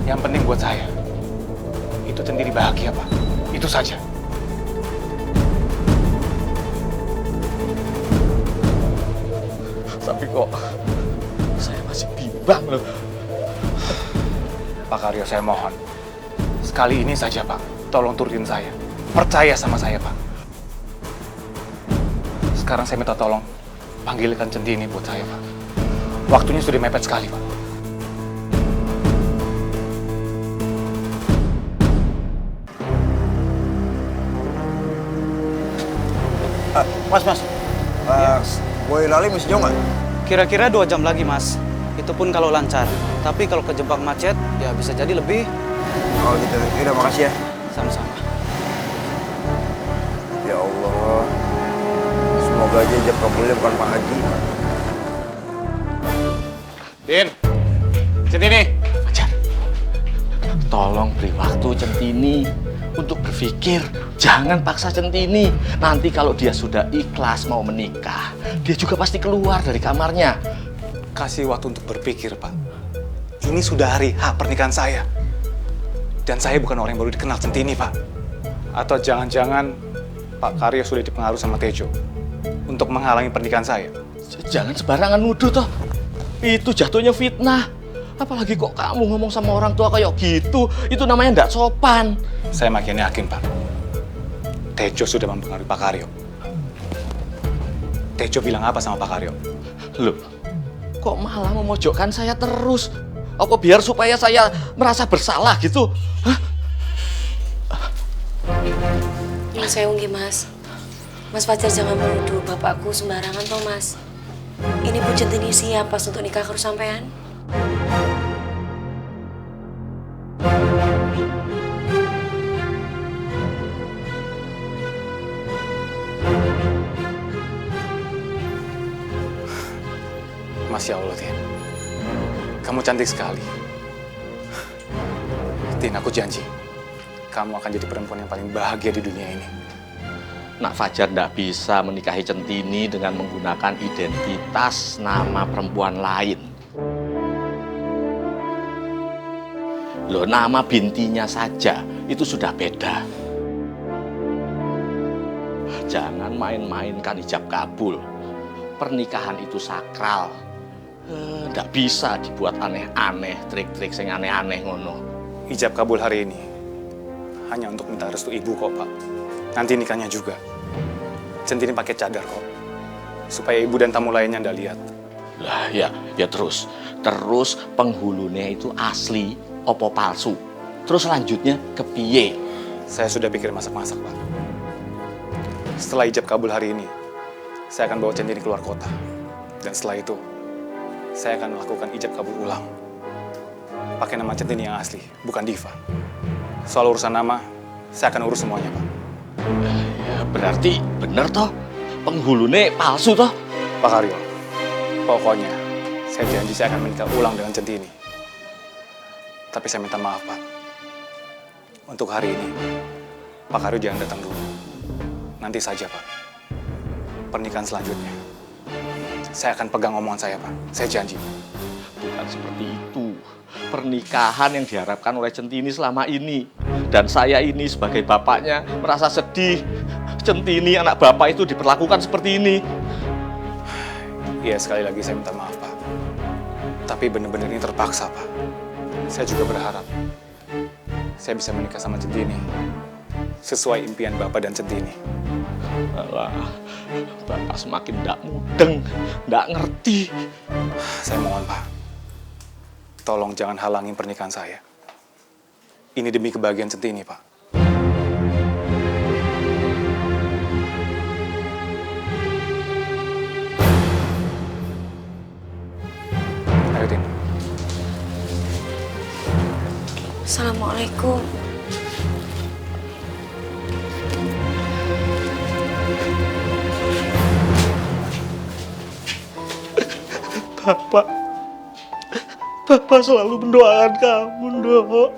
Yang penting buat saya, itu Centini bahagia, Pak. Itu saja. Tapi kok saya masih bimbang loh. Pak Karyo, saya mohon. Sekali ini saja, Pak. Tolong turutin saya. Percaya sama saya, Pak. Sekarang saya minta tolong panggilkan Centini buat saya, Pak. Waktunya sudah mepet sekali, Pak. Mas. Boy Lali masih jauh nggak? Kira-kira 2 jam lagi, Mas. Itu pun kalau lancar. Tapi kalau kejebak macet, ya bisa jadi lebih. Oh gitu. Yaudah, makasih ya. Sama-sama. Ya Allah. Semoga aja jam kabulnya bukan Pak Haji. Din, Centini. Fajar, tolong beri waktu Centini untuk berpikir. Jangan paksa Centini. Nanti kalau dia sudah ikhlas mau menikah, dia juga pasti keluar dari kamarnya. Kasih waktu untuk berpikir, Pak. Ini sudah hari H pernikahan saya. Dan saya bukan orang yang baru dikenal Centini, Pak. Atau jangan-jangan Pak Karyo sudah dipengaruhi sama Tejo untuk menghalangi pernikahan saya. Jangan sembarangan nuduh toh. Itu jatuhnya fitnah. Apalagi kok kamu ngomong sama orang tua kayak gitu. Itu namanya ndak sopan. Saya makin yakin, Pak. Tejo sudah mempengaruhi Pak Karyo. Tejo bilang apa sama Pak Karyo? Loh, kok malah memojokkan saya terus? Apa biar supaya saya merasa bersalah gitu? Hah? Yang saya unggih, Mas. Mas Fajar jangan menuduh bapakku sembarangan toh, Mas. Ini pun Centini siap pas untuk nikah karo sampean. Masya Allah, Tin. Kamu cantik sekali. Tin, aku janji. Kamu akan jadi perempuan yang paling bahagia di dunia ini. Nak Fajar ndak bisa menikahi Centini dengan menggunakan identitas nama perempuan lain. Loh, nama bintinya saja itu sudah beda. Jangan main-mainkan hijab kabul. Pernikahan itu sakral. Ndak bisa dibuat aneh-aneh, trik-trik yang aneh-aneh ngono. Ijab kabul hari ini hanya untuk minta restu ibu kok, Pak. Nanti nikahnya juga. Centini pakai cadar kok. Supaya ibu dan tamu lainnya ndak lihat. Lah ya terus penghulunya itu asli opo palsu. Terus selanjutnya kepiye? Saya sudah pikir masak-masak, Pak. Setelah ijab kabul hari ini, saya akan bawa Centini keluar kota. Dan setelah itu, saya akan melakukan ijab kabul ulang. Pakai nama Centini yang asli, bukan Diva. Soal urusan nama, saya akan urus semuanya, Pak. Ya berarti bener toh? Penghulunya palsu toh? Pak Karyo, pokoknya saya janji saya akan menikah ulang dengan Centini. Tapi saya minta maaf, Pak. Untuk hari ini, Pak Karyo jangan datang dulu. Nanti saja, Pak. Pernikahan selanjutnya, saya akan pegang omongan saya, Pak. Saya janji. Bukan seperti itu. Pernikahan yang diharapkan oleh Centini selama ini. Dan saya ini sebagai bapaknya merasa sedih. Centini anak bapak itu diperlakukan seperti ini. Iya, sekali lagi saya minta maaf, Pak. Tapi benar-benar ini terpaksa, Pak. Saya juga berharap saya bisa menikah sama Centini sesuai impian Bapak dan Centini. Alah, bapak semakin ndak mudeng, ndak ngerti. Saya mohon, Pak. Tolong jangan halangin pernikahan saya. Ini demi kebahagiaan Centini, Pak. Ayo, Tin. Assalamualaikum. Bapak selalu mendoakan kamu, Ndok.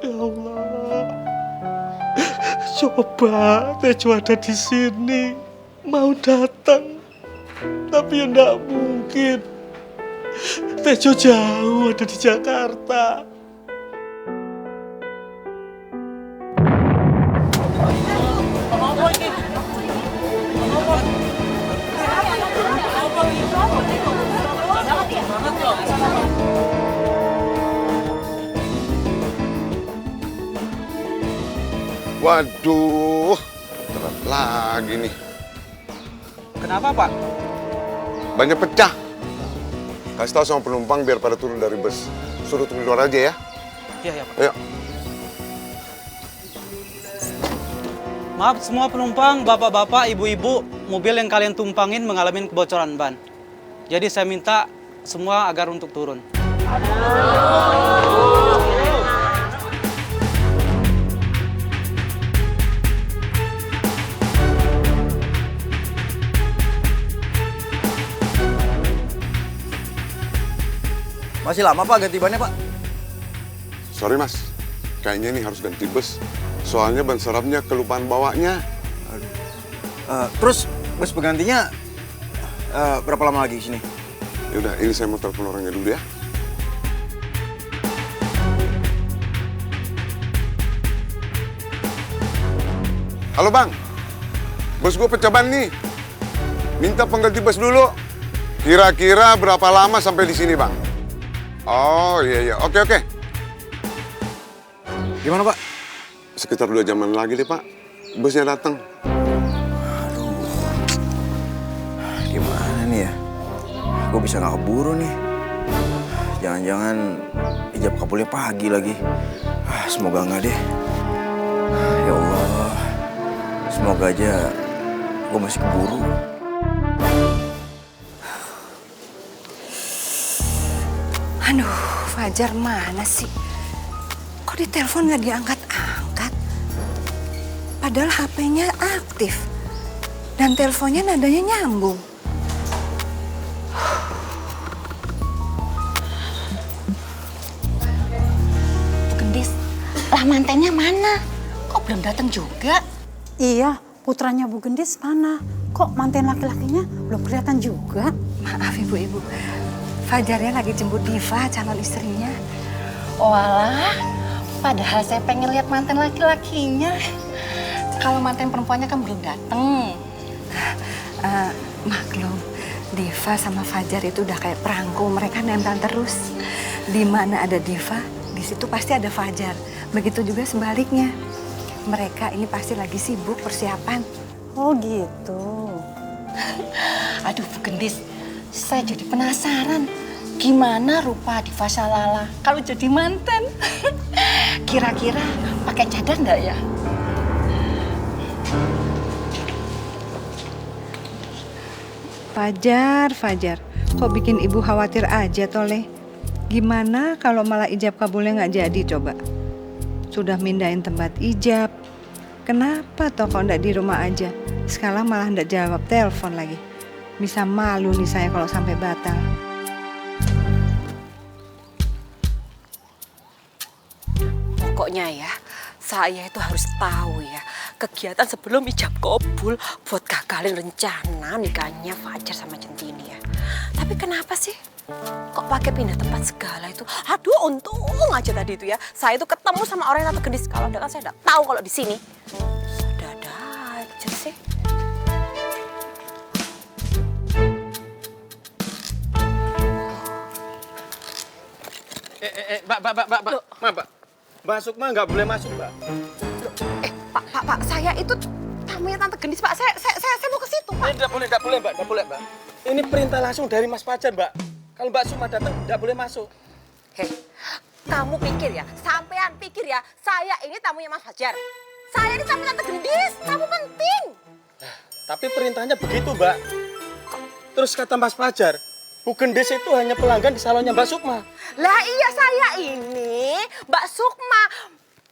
Ya Allah. Coba Tejo ada di sini, mau datang, tapi ya enggak mungkin. Tejo jauh ada di Jakarta. Waduh, telat lagi nih. Kenapa, Pak? Banyak pecah. Kasih tahu sama penumpang biar pada turun dari bus. Suruh tunggu di luar aja ya. Iya, Pak. Ayo. Maaf semua penumpang, bapak-bapak, ibu-ibu, mobil yang kalian tumpangin mengalami kebocoran ban. Jadi saya minta semua agar untuk turun. Masih lama Pak ganti bannya Pak? Sorry Mas, kayaknya ini harus ganti bus. Soalnya ban serapnya kelupaan bawanya. Terus bus penggantinya berapa lama lagi di sini? Yaudah, ini saya mau telepon orangnya dulu ya. Halo Bang, bus gue pecah ban nih. Minta pengganti bus dulu. Kira-kira berapa lama sampai di sini Bang? Oh iya, oke. Gimana Pak? Sekitar 2 jaman lagi deh Pak, busnya datang. Gimana nih ya? Gue bisa nggak keburu nih. Jangan-jangan ijab kabulnya pagi lagi. Semoga nggak deh. Ya Allah, semoga aja gue masih keburu. Aduh, Fajar mana sih? Kok ditelepon nggak diangkat-angkat? Padahal HP-nya aktif. Dan teleponnya nadanya nyambung. Gendis, lah mantennya mana? Kok belum datang juga? Iya, putranya Bu Gendis mana? Kok manten laki-lakinya belum kelihatan juga? Maaf ibu-ibu, Fajarnya lagi jemput Diva, calon istrinya. Walah, padahal saya pengen lihat manten laki-lakinya. Kalau manten perempuannya kan belum datang. Maklum, Diva sama Fajar itu udah kayak perangko, mereka nempel terus. Di mana ada Diva, di situ pasti ada Fajar. Begitu juga sebaliknya. Mereka ini pasti lagi sibuk persiapan. Oh gitu. Aduh Bu Gendis, saya jadi penasaran. Gimana rupa Diva Shalala kalau jadi manten? Kira-kira pakai cadar nggak ya? Fajar, kok bikin ibu khawatir aja Toleh? Gimana kalau malah ijab kabulnya nggak jadi coba? Sudah mindahin tempat ijab. Kenapa toh kok nggak di rumah aja? Sekarang malah nggak jawab telepon lagi. Bisa malu nih saya kalau sampai batal. Pokoknya ya, saya itu harus tahu ya kegiatan sebelum ijab kabul buat gagalin rencana nikahnya Fajar sama Centini ya. Tapi kenapa sih kok pakai pindah tempat segala itu? Aduh, untung aja tadi itu ya. Saya itu ketemu sama orang yang Tante Gendis. Kalau enggak kan saya enggak tahu kalau di sini. Ada aja sih. Mbak. Masuk mah nggak boleh masuk, Mbak. Pak, saya itu tamunya Tante Gendis, Pak. Saya mau ke situ, Pak. Tidak boleh, Mbak. Ini perintah langsung dari Mas Fajar, Mbak. Kalau Mbak Suma datang, nggak boleh masuk. Hei, kamu pikir ya, sampean pikir ya, saya ini tamunya Mas Fajar. Saya ini tamu Tante Gendis, tamu penting. Tapi perintahnya begitu, Mbak. Terus kata Mas Fajar, Bu Gendis itu hanya pelanggan di salonnya Mbak Sukma. Lah iya, saya ini Mbak Sukma.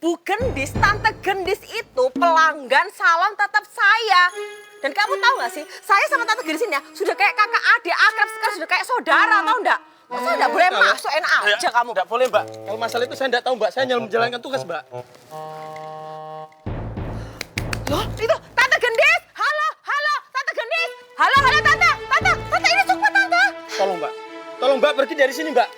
Bu Gendis, Tante Gendis itu pelanggan salon tetap saya. Dan kamu tahu gak sih, saya sama Tante Gendis ini ya sudah kayak kakak adik, akrab sekali, sudah kayak saudara, tahu enggak? Masa enggak boleh masuk, enak aja kamu. Enggak boleh, Mbak. Kalau masalah itu saya enggak tahu, Mbak. Saya hanya menjalankan tugas, Mbak. Loh, itu Tante Gendis. Halo, Tante Gendis. Halo, Tante ini Sukma, Tante. Tolong, Mbak. Tolong Mbak pergi dari sini, Mbak.